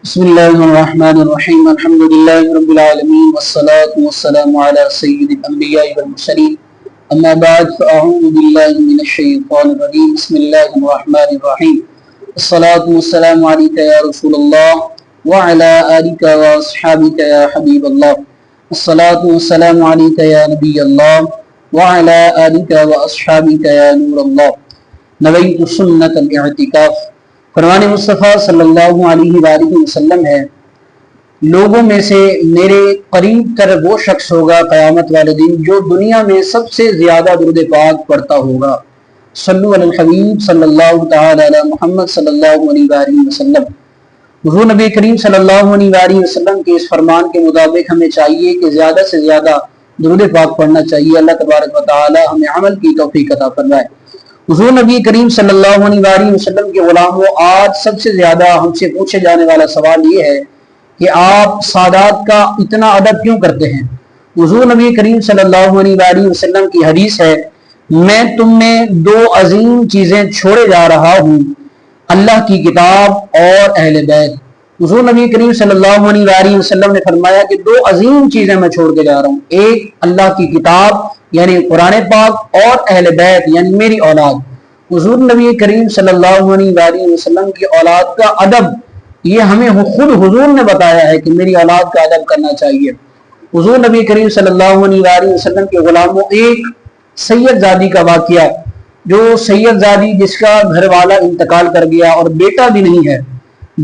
بسم الله الرحمن الرحيم الحمد لله رب العالمين والصلاة والسلام على سيد الأنبياء والمرسلين أما بعد فأعوذ بالله من الشيطان الرجيم بسم الله الرحمن الرحيم الصلاة والسلام عليك يا رسول الله وعلى آلك وأصحابك يا حبيب الله الصلاة والسلام عليك يا نبي الله وعلى آلك وأصحابك يا نور الله نويت سنة الاعتكاف۔ فرمان مصطفیٰ صلی اللہ علیہ وآلہ وسلم ہے، لوگوں میں سے میرے قریب تر وہ شخص ہوگا قیامت والے دن جو دنیا میں سب سے زیادہ درود پاک پڑھتا ہوگا۔ صلو علی الحبیب صلی اللہ تعالی علی محمد صلی اللہ علیہ وآلہ وسلم۔ حضور نبی کریم صلی اللہ علیہ وآلہ وسلم کے اس فرمان کے مطابق ہمیں چاہیے کہ زیادہ سے زیادہ درود پاک پڑھنا چاہیے۔ اللہ تبارک و تعالی ہمیں عمل کی توفیق عطا فرمائے۔ حضور نبی کریم صلی اللہ علیہ وآلہ وسلم کے غلاموں، آج سب سے زیادہ ہم سے پوچھے جانے والا سوال یہ ہے کہ آپ سادات کا اتنا ادب کیوں کرتے ہیں؟ حضور نبی کریم صلی اللہ علیہ وآلہ وسلم کی حدیث ہے، میں تم میں دو عظیم چیزیں چھوڑے جا رہا ہوں، اللہ کی کتاب اور اہل بیت۔ حضور نبی کریم صلی اللہ علیہ وآلہ وسلم نے فرمایا کہ دو عظیم چیزیں میں چھوڑ کے جا رہا ہوں، ایک اللہ کی کتاب یعنی قرآن پاک اور اہل بیت یعنی میری اولاد۔ حضور نبی کریم صلی اللہ علیہ وآلہ وسلم کی اولاد کا ادب یہ ہمیں خود حضور نے بتایا ہے کہ میری اولاد کا ادب کرنا چاہیے۔ حضور نبی کریم صلی اللہ علیہ وآلہ وسلم کے غلاموں، ایک سید زادی کا واقعہ، جو سید زادی جس کا گھر والا انتقال کر گیا اور بیٹا بھی نہیں ہے،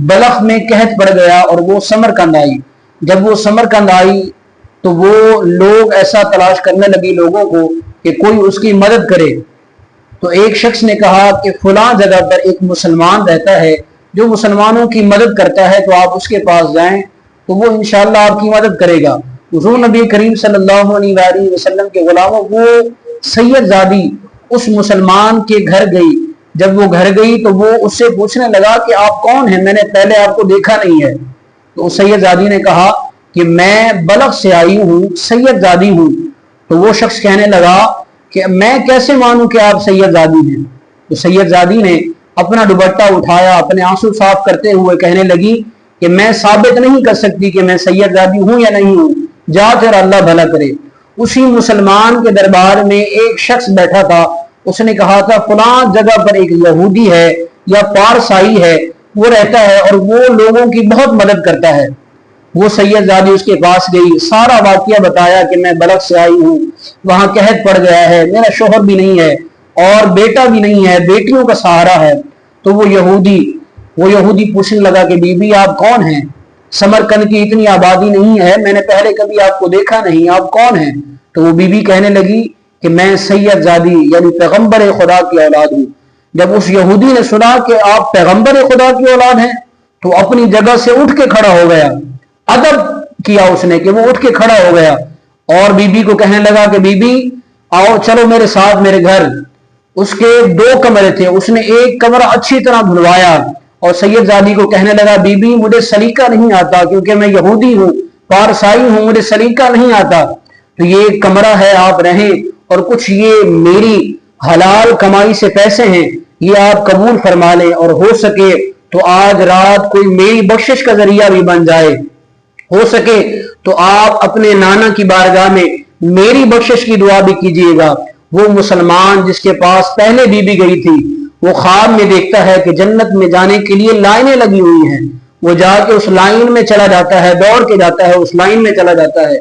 بلخ میں قحط پڑ گیا اور وہ سمرقند آئی۔ جب وہ سمرقند آئی تو وہ لوگ ایسا تلاش کرنے لگی لوگوں کو کہ کوئی اس کی مدد کرے، تو ایک شخص نے کہا کہ فلاں جگہ پر ایک مسلمان رہتا ہے جو مسلمانوں کی مدد کرتا ہے، تو آپ اس کے پاس جائیں تو وہ انشاءاللہ آپ کی مدد کرے گا۔ حضور نبی کریم صلی اللہ علیہ وآلہ وسلم کے غلاموں، وہ سید زادی اس مسلمان کے گھر گئی۔ جب وہ گھر گئی تو وہ اس سے پوچھنے لگا کہ آپ کون ہیں، میں نے پہلے آپ کو دیکھا نہیں ہے۔ تو سید زادی نے کہا کہ میں بلخ سے آئی ہوں، سید زادی ہوں۔ تو وہ شخص کہنے لگا کہ میں کیسے مانوں کہ آپ سید زادی ہیں؟ تو سید زادی نے اپنا دوپٹہ اٹھایا، اپنے آنسو صاف کرتے ہوئے کہنے لگی کہ میں ثابت نہیں کر سکتی کہ میں سید زادی ہوں یا نہیں ہوں، جا تیرا اللہ بھلا کرے۔ اسی مسلمان کے دربار میں ایک شخص بیٹھا تھا، اس نے کہا تھا فلاں جگہ پر ایک یہودی ہے یا پارسائی ہے، وہ رہتا ہے اور وہ لوگوں کی بہت مدد کرتا ہے۔ وہ سید زادی اس کے پاس گئی، سارا واقعہ بتایا کہ میں بلخ سے آئی ہوں، وہاں قحط پڑ گیا ہے، میرا شوہر بھی نہیں ہے اور بیٹا بھی نہیں ہے، بیٹیوں کا سہارا ہے۔ تو وہ یہودی پوچھنے لگا کہ بی بی آپ کون ہیں؟ سمرقند کی اتنی آبادی نہیں ہے، میں نے پہلے کبھی آپ کو دیکھا نہیں، آپ کون ہیں؟ تو وہ بی بی کہنے لگی کہ میں سید زادی یعنی پیغمبر خدا کی اولاد ہوں۔ جب اس یہودی نے سنا کہ آپ پیغمبر خدا کی اولاد ہیں تو اپنی جگہ سے اٹھ کے کھڑا ہو گیا، ادب کیا اس نے کہ وہ اٹھ کے کھڑا ہو گیا اور بی بی کو کہنے لگا کہ بی بی آؤ چلو میرے ساتھ میرے گھر۔ اس کے دو کمرے تھے، اس نے ایک کمرہ اچھی طرح دھلوایا اور سید زادی کو کہنے لگا بی بی مجھے سلیقہ نہیں آتا کیونکہ میں یہودی ہوں، پارسائی ہوں، مجھے سلیقہ نہیں آتا، تو یہ کمرہ ہے آپ رہیں اور کچھ یہ میری حلال کمائی سے پیسے ہیں یہ آپ قبول فرما لیں، اور ہو سکے تو آج رات کوئی میری بخشش کا ذریعہ بھی بن جائے، ہو سکے تو آپ اپنے نانا کی بارگاہ میں میری بخشش کی دعا بھی کیجئے گا۔ وہ مسلمان جس کے پاس پہلے بی بی گئی تھی، وہ خواب میں دیکھتا ہے کہ جنت میں جانے کے لیے لائنیں لگی ہوئی ہیں، وہ جا کے اس لائن میں چلا جاتا ہے، دوڑ کے جاتا ہے، اس لائن میں چلا جاتا ہے۔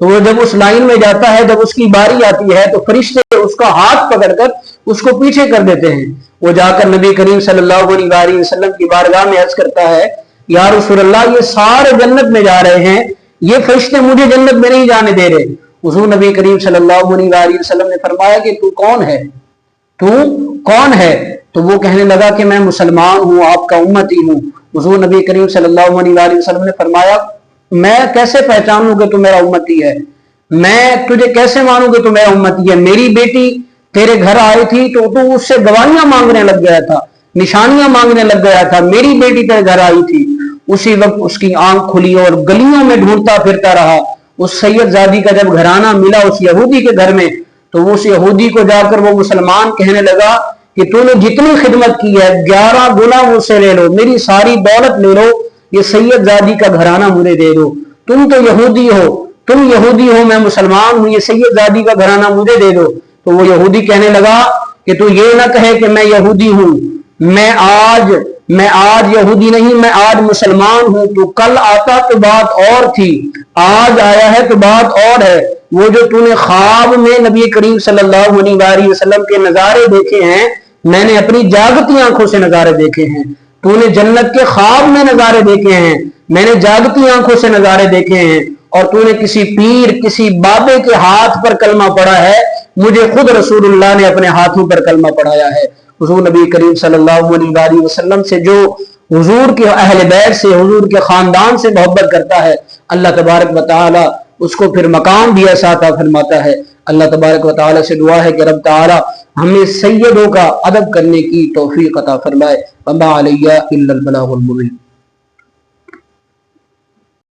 تو وہ جب اس لائن میں جاتا ہے، جب اس کی باری آتی ہے تو فرشتے اس کا ہاتھ پکڑ کر اس کو پیچھے کر دیتے ہیں۔ وہ جا کر نبی کریم صلی اللہ علیہ وآلہ وسلم کی بارگاہ میں عرض کرتا ہے یا رسول اللہ یہ سارے جنت میں جا رہے ہیں، یہ فرشتے مجھے جنت میں نہیں جانے دے رہے۔ حضور نبی کریم صلی اللہ علیہ وآلہ وسلم نے فرمایا کہ تو کون ہے؟ تو کون ہے؟ تو وہ کہنے لگا کہ میں مسلمان ہوں، آپ کا امتی ہوں۔ حضور نبی کریم صلی اللہ علیہ وآلہ وسلم نے فرمایا میں کیسے پہچانوں کہ تو میرا امتی ہے؟ میں تجھے کیسے مانوں کہ تو میرا امتی ہے؟ میری بیٹی تیرے گھر آئی تھی تو تو اس سے گواہیاں مانگنے لگ گیا تھا، نشانیاں مانگنے لگ گیا تھا، میری بیٹی تیرے گھر آئی تھی۔ اسی وقت اس کی آنکھ کھلی اور گلیوں میں ڈھونڈتا پھرتا رہا۔ اس سید زادی کا جب گھرانہ ملا اس یہودی کے گھر میں تو اس یہودی کو جا کر وہ مسلمان کہنے لگا کہ تو نے جتنی خدمت کی ہے 11 گنا مجھ سے لے لو، میری ساری دولت لے لو، یہ سید زادی کا گھرانہ مجھے دے دو، تم تو یہودی ہو میں مسلمان ہوں، یہ سید زادی کا گھرانہ مجھے دے دو۔ تو وہ یہودی کہنے لگا کہ تو یہ نہ کہے کہ میں یہودی ہوں، میں آج یہودی نہیں، میں آج مسلمان ہوں، تو کل آتا تو بات اور تھی، آج آیا ہے تو بات اور ہے۔ وہ جو تو نے خواب میں نبی کریم صلی اللہ علیہ وسلم کے نظارے دیکھے ہیں، میں نے اپنی جاگتی آنکھوں سے نظارے دیکھے ہیں۔ تو نے جنت کے خواب میں نظارے دیکھے ہیں، میں نے جاگتی آنکھوں سے نظارے دیکھے ہیں، اور تو نے کسی پیر کسی بابے کے ہاتھ پر کلمہ پڑھا ہے، مجھے خود رسول اللہ نے اپنے ہاتھوں پر کلمہ پڑھایا ہے۔ حضور نبی کریم صلی اللہ علیہ وسلم سے جو حضور کے اہل بیت سے، حضور کے خاندان سے محبت کرتا ہے، اللہ تبارک و تعالی اس کو پھر مقام بھی ایسا عطا فرماتا ہے۔ اللہ تبارک و تعالی سے دعا ہے کہ رب تعالی ہمیں سیدوں کا ادب کرنے کی توفیق عطا فرمائے۔ وما علیہ الا البلاغ المبین۔